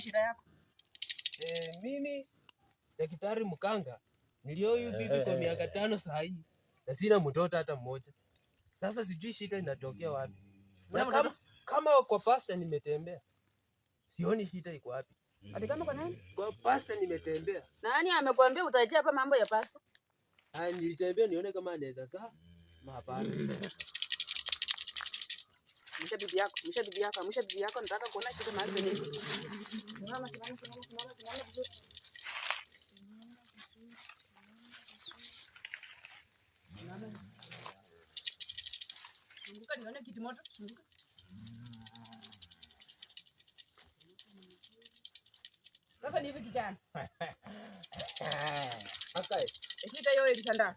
Shida yako? Mimi daktari mkanga nilioyu bibi kwa miaka 5 saa hii na sina mtoto hata mmoja. Sasa sijui shida inatokea wapi. Na kama kwa pasta nimetembea, sioni shida iko wapi. Ati kama kwa nani? Kwa pasta nimetembea. Nani amekwambia utaachia hapa mambo ya pasta? Nilitembea nione kama anaweza saa. Hapana. Msha bibi yako nataka kuona kitu mahali penye. Simama vizuri. Sunguka nione kiti moto. Sunguka. Sasa ni hivi kijana. Akai. Shida hiyo ilisanda.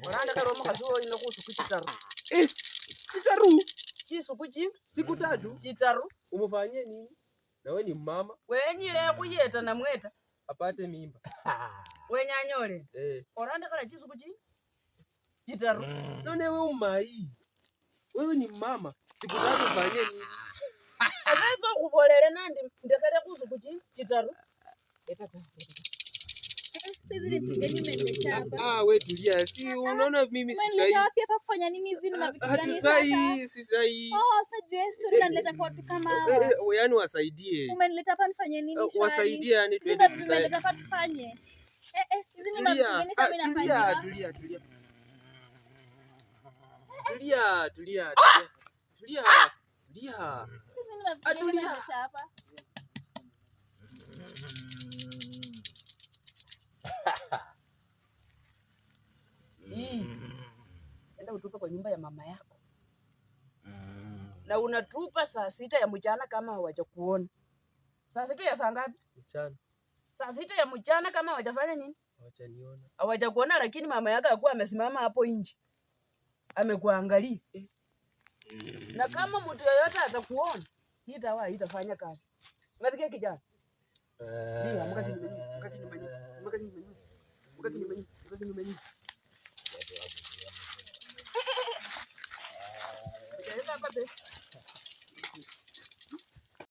Wanaenda karomo kazuo inakuhusu kuchitaru. Chitaru. Chisu kuchi. Siku 3. Chitaru. Umefanyia nini? Na wewe ni mama. Wenyile kuyeta na mweta. Apate mimba. Wenyanyole. Oranda kala chisu kuchi. Chitaru. None wewe umai. Wewe ni mama. Siku 3 ufanyie nini? Sasa kubolele nandi ndekere kuhusu kuchi. Chitaru. Sisi ni tugeni umenileta hapa. Wewe tulia. Si unaona mimi si sahi. Umenileta wapi hapa kufanya nini hizi na vitu gani sasa? Hatusai, si sahi. Sasa story unanileta kwa watu kama hawa. Yaani wasaidie. Umenileta hapa nifanye nini shwari? Wasaidie yani twende tuzae. Umenileta hapa tufanye. Hizi ni mambo gani sasa mimi nafanya? Tulia. Hizi ni mambo gani umenileta hapa? Enda utupe kwa nyumba ya mama yako. Na unatupa saa 6 ya mchana kama hawajakuona. Saa 6 ya saa ngapi? Mchana. Saa 6 ya mchana kama hawajafanya nini? Hawajaniona. Hawajakuona lakini mama yako alikuwa amesimama hapo nje. Amekuangalia. Na kama mtu yeyote atakuona, hii dawa haitafanya kazi. Unasikia kijana? Ndio, mkati nyumbani. Hapa basi.